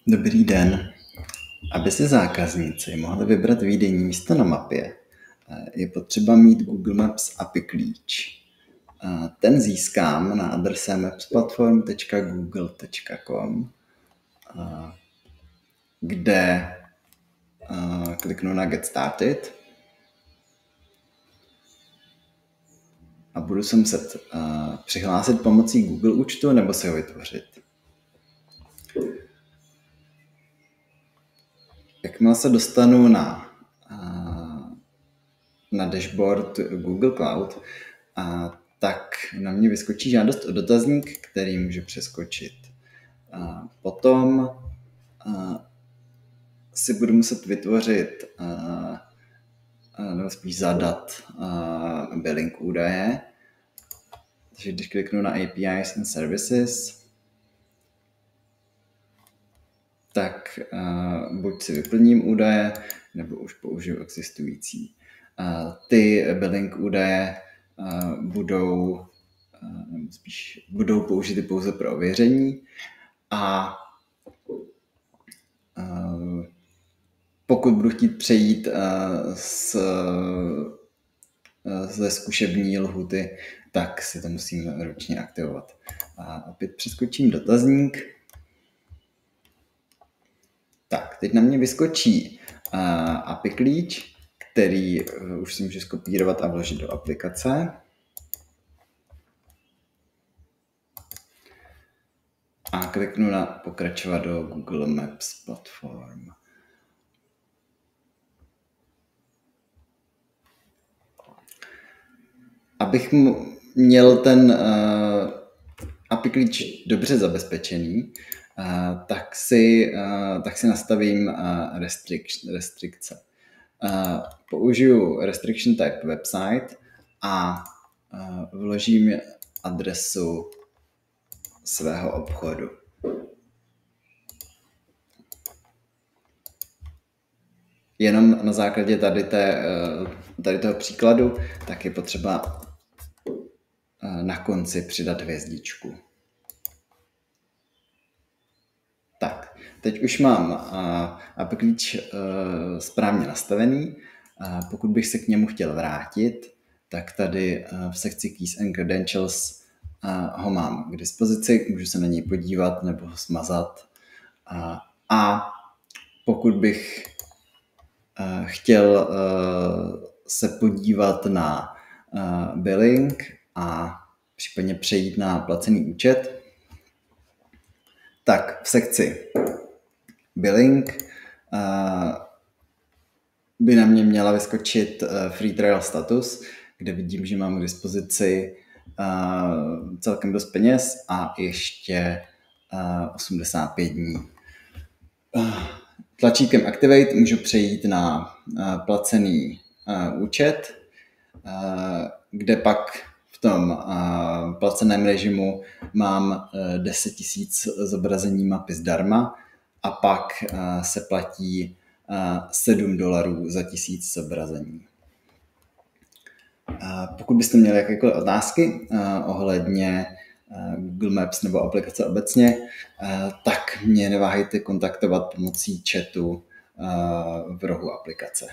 Dobrý den. Aby si zákazníci mohli vybrat výdejní místo na mapě, je potřeba mít Google Maps API klíč. Ten získám na adrese mapsplatform.google.com, kde kliknu na Get Started a budu se muset přihlásit pomocí Google účtu nebo si ho vytvořit. Jakmile se dostanu na dashboard Google Cloud, tak na mě vyskočí žádost o dotazník, který můžu přeskočit. Potom si budu muset vytvořit nebo spíš zadat billing údaje. Takže když kliknu na APIs and Services, tak buď si vyplním údaje, nebo už použiju existující. Ty billing údaje budou použity pouze pro ověření a pokud budu chtít přejít ze zkušební lhuty, tak si to musím ručně aktivovat. Opět přeskočím dotazník. Tak, teď na mě vyskočí API klíč, který už si můžu skopírovat a vložit do aplikace. A kliknu na pokračovat do Google Maps Platform. Abych měl ten API klíč dobře zabezpečený, tak si nastavím restrikce. Použiju restriction type website a vložím adresu svého obchodu. Jenom na základě tady toho příkladu, tak je potřeba na konci přidat hvězdičku. Tak, teď už mám API klíč správně nastavený. Pokud bych se k němu chtěl vrátit, tak tady v sekci Keys and Credentials ho mám k dispozici, můžu se na něj podívat nebo ho smazat. A pokud bych chtěl se podívat na billing a případně přejít na placený účet, tak v sekci billing by na mě měla vyskočit free trial status, kde vidím, že mám k dispozici celkem dost peněz a ještě 85 dní. Tlačítkem Activate můžu přejít na placený účet, kde pak v tom placeném režimu mám 10 000 zobrazení mapy zdarma a pak se platí $7 za 1000 zobrazení. Pokud byste měli jakékoliv otázky ohledně Google Maps nebo aplikace obecně, tak mě neváhejte kontaktovat pomocí chatu v rohu aplikace.